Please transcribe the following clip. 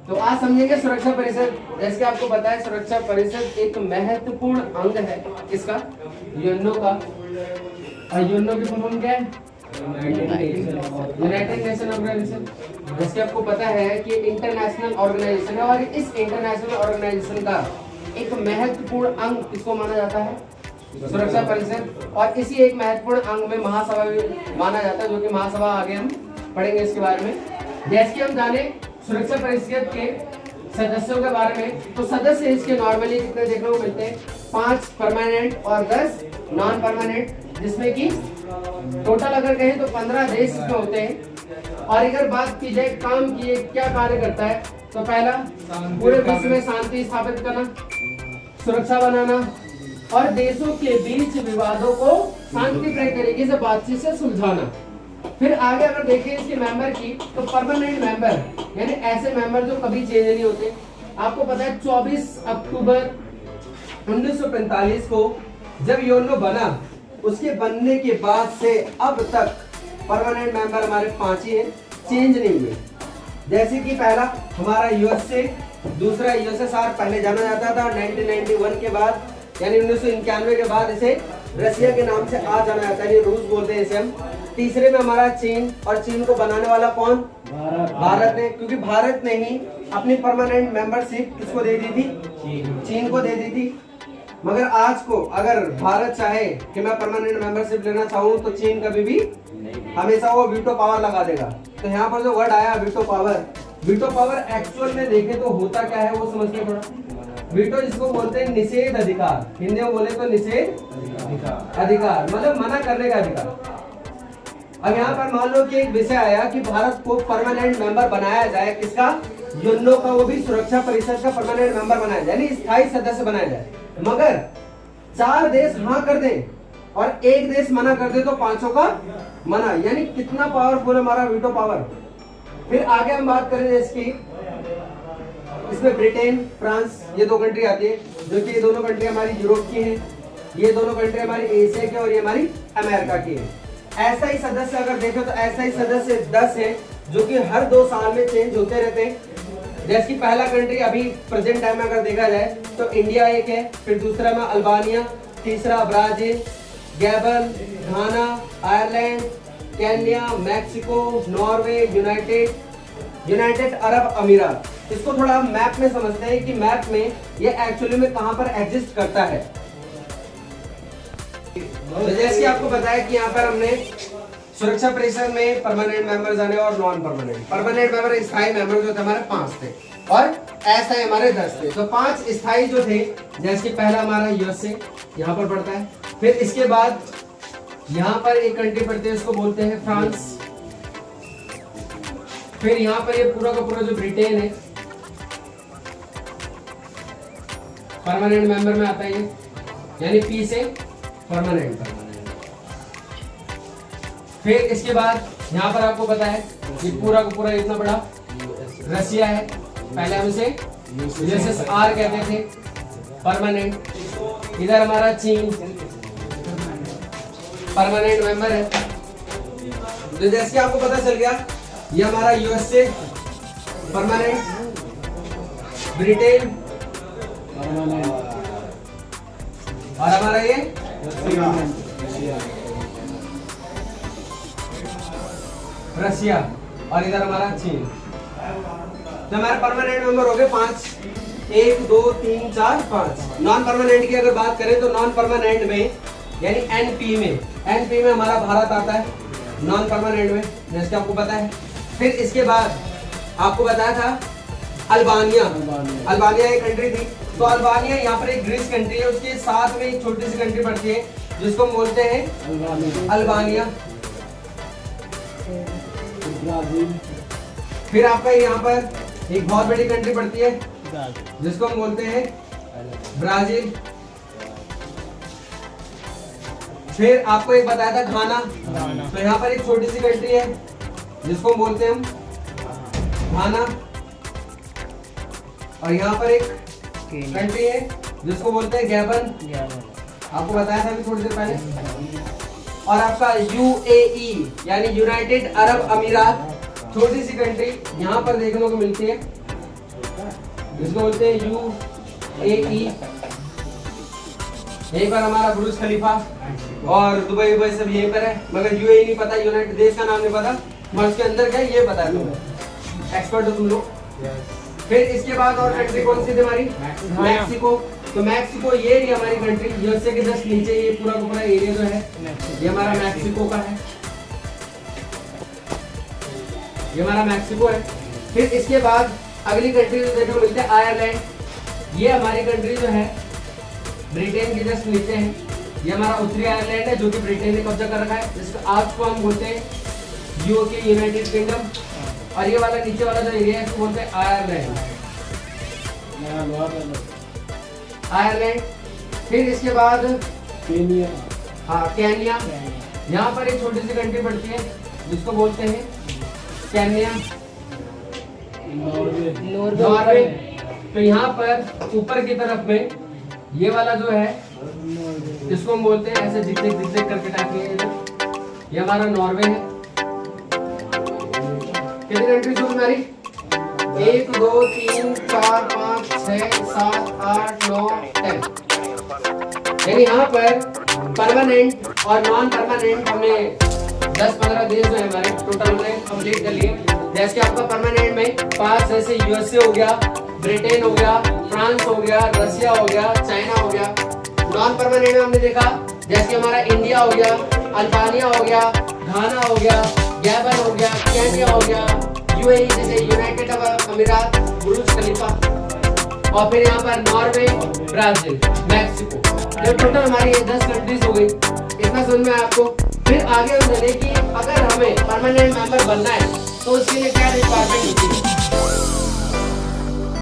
तो आज समझेंगे सुरक्षा परिषद। जैसे कि आपको पता है सुरक्षा परिषद एक महत्वपूर्ण अंग है किसका, यूएनओ का। और यूएनओ की फुल फॉर्म क्या है, यूनाइटेड नेशन ऑर्गेनाइजेशन। जैसे आपको पता है कि इंटरनेशनल ऑर्गेनाइजेशन है और इस इंटरनेशनल ऑर्गेनाइजेशन का एक महत्वपूर्ण अंग किसको माना जाता है, सुरक्षा परिषद। और इसी एक महत्वपूर्ण अंग में महासभा भी माना जाता है, जो कि महासभा आगे हम पढ़ेंगे इसके बारे में। जैसे कि हम जाने सुरक्षा परिषद के सदस्यों के बारे में, तो सदस्य इसके नॉर्मली कितने देखने को मिलते हैं, 5 परमानेंट और 10 नॉन परमानेंट, जिसमें कि टोटल अगर कहें तो 15 देश इसमें होते हैं। और अगर बात की जाए काम की क्या कार्य करता है, तो पहला पूरे विश्व में शांति स्थापित करना, सुरक्षा बनाना और देशों के बीच विवादों को शांतिपूर्ण तरीके से बातचीत से सुलझाना। फिर आगे अगर देखें इसके मेंबर की, तो परमानेंट मेंबर यानी ऐसे मेंबर जो कभी चेंज नहीं होते। आपको पता है 24 अक्टूबर 1945 को जब यूएनओ बना, उसके बनने के बाद से अब तक परमानेंट मेंबर हमारे 5 ही हैं, चेंज नहीं हुए। जैसे कि पहला हमारा यूएसए, दूसरा यूएसएसआर पहले जाना जाता था 1991 के बाद, यानी 1991 के बाद इसे रसिया के नाम से आ जाना जाता है, रूस बोलते हैं इसे हम। तीसरे में हमारा चीन, और चीन को बनाने वाला कौन, भारत ने, क्योंकि भारत ने ही अपनी परमानेंट मेंबरशिप किसको दे दी थी, चीन को दे दी थी। मगर आज को अगर भारत चाहे कि मैं परमानेंट मेंबरशिप लेना चाहूँ, तो चीन कभी भी हमेशा वो वीटो पावर लगा देगा। तो यहाँ पर जो वर्ड आया वीटो पावर एक्चुअल में देखें तो होता क्या है वो समझते थोड़ा। वीटो जिसको बोलते हैं निषेध अधिकार, हिंदी में बोले तो निषेध अधिकार मतलब मना करने का अधिकार। अब यहाँ पर मान लो कि एक विषय आया कि भारत को परमानेंट मेंबर बनाया जाए, किसका, यूएनओ का, वो भी सुरक्षा परिषद का परमानेंट मेंबर बनाया जाए, यानी स्थायी सदस्य बनाया जाए। मगर 4 देश हाँ कर दें और 1 देश मना कर दे तो 5 का मना, यानी कितना पावरफुल है हमारा वीटो पावर। फिर आगे हम बात करें इसकी, इसमें ब्रिटेन, फ्रांस, ये 2 कंट्री आती है, जो कि ये दोनों कंट्री हमारी यूरोप की हैं, ये दोनों कंट्री हमारी एशिया की और ये हमारी अमेरिका की है। ऐसा ही सदस्य अगर देखें तो ऐसा ही सदस्य 10 है, जो कि हर 2 साल में चेंज होते रहते हैं। जैसे कि पहला कंट्री अभी प्रेजेंट टाइम में अगर देखा जाए तो इंडिया एक है, फिर दूसरा में अल्बानिया, तीसरा Brazil, Gabon, Ghana, Ireland, Kenya, Mexico, Norway, United Arab Emirates. इसको थोड़ा मैप में समझते हैं कि मैप में ये एक्चुअली में कहां पर एग्जिस्ट करता है। तो जैसे आपको बताया कि यहाँ पर हमने सुरक्षा परिषद में परमानेंट मेंबर जाने और नॉन परमानेंट मेंबर, स्थायी मेंबर जो थे हमारे 5 थे और ऐसा है हमारे 10 थे। तो 5 स्थायी जो थे, जैसे कि पहला हमारा यूएसए यहाँ पर पड़ता है, फिर इसके बाद यहाँ पर एक कंट्री पड़ती है, उसको बोलते हैं फ्रांस, फिर यहाँ पर ये पूरा का पूरा जो ब्रिटेन है परमानेंट मेंबर में आता है ये, यानी पी से परमानेंट। फिर इसके बाद यहाँ पर आपको पता है ये पूरा का पूरा इतना बड़ा रसिया है, पहले हम इसे यूएसएसआर कहते थे परमानेंट। इधर हमारा चीन परमानेंट मेंबर है। तो जैसे आपको पता चल गया ये हमारा यूएसए परमानेंट, ब्रिटेन और हमारा ये रसिया और इधर हमारा चीन। तो हमारे परमानेंट मेंबर हो गए 5, 1 2 3 4 5। नॉन परमानेंट की अगर बात करें तो नॉन परमानेंट में यानी एनपी में हमारा भारत आता है नॉन परमानेंट में, जैसे आपको पता है। फिर इसके बाद आपको बताया था अल्बानिया एक कंट्री थी। तो अल्बानिया यहाँ पर एक ग्रीस कंट्री है, उसके साथ में एक छोटी सी कंट्री पड़ती है जिसको हम बोलते हैं अल्बानिया। फिर आपका यहाँ पर एक बहुत बड़ी कंट्री पड़ती है जिसको हम बोलते हैं ब्राजील। फिर आपको एक बताया था घाना, तो यहाँ पर एक छोटी सी कंट्री है जिसको हम बोलते हैं हम घाना। और यहाँ पर एक कंट्री है जिसको बोलते हैं गैबन, आपको बताया था अभी थोड़ी देर पहले। और आपका यूएई यानी यूनाइटेड अरब अमीरात, छोटी सी कंट्री यहाँ पर देखने को मिलती है। इसको बोलते हैं UAE। यहीं पर हमारा बुर्ज खलीफा और दुबई सब यहीं पर है, मगर UAE नहीं पता, यूनाइटेड देश का नाम नहीं पता, मगर उसके अंदर क्या है ये पता है तुम्हें। एक्सपर्ट हो तुम लोग। फिर इसके बाद और कंट्री कौन सी थी हमारी? मैक्सिको। तो मैक्सिको ये रही हमारी कंट्री, यूएसए के जस्ट नीचे ये पूरा का पूरा एरिया जो है ये हमारा मैक्सिको का है, ये हमारा मैक्सिको है। फिर इसके बाद अगली कंट्री जो देखने को मिलती है आयरलैंड। ये हमारी कंट्री जो है ब्रिटेन के जस्ट नीचे है, ये हमारा उत्तरी आयरलैंड है जो कि ब्रिटेन ने कब्जा कर रखा है, जिसका आज को हम बोलते हैं यूके, यूनाइटेड किंगडम। और ये वाला नीचे वाला जो एरिया है इसको बोलते हैं आयरलैंड, आयरलैंड। फिर इसके बाद केनिया। हाँ केनिया, यहाँ पर एक छोटी सी कंट्री पड़ती है जिसको बोलते हैं केनिया, नॉर्वे। तो यहाँ पर ऊपर की तरफ में ये वाला जो है इसको हम बोलते हैं ऐसे जिक करके टाइप में, ये हमारा नॉर्वे है। कितनी कंट्रीज हो हमारी? 1 2 3 4 5 6 7 8 9 10। यानी यहाँ पर परमानेंट और नॉन परमानेंट हमने 10-15 देश जो है हमारे टोटल हमने कंप्लीट कर लिए। जैसे आपका परमानेंट में 5 जैसे यूएसए हो गया, ब्रिटेन हो गया, फ्रांस हो गया, रशिया हो गया, चाइना हो गया। नॉन परमानेंट में हमने देखा जैसे हमारा इंडिया हो गया, अल्बानिया हो गया, घाना हो गया, गैबन हो गया, केन्या हो गया, यूएई जैसे यूनाइटेड अरब अमीरात, बुर्ज खलीफा, और फिर यहाँ पर नॉर्वे, ब्राजील, मैक्सिको। ये टोटल हमारी 10 कंट्रीज हो गई। इतना समझ में आपको? फिर आगे हम जाने कि अगर हमें परमानेंट मेंबर बनना है तो उसके लिए क्या रिक्वायरमेंट होती है।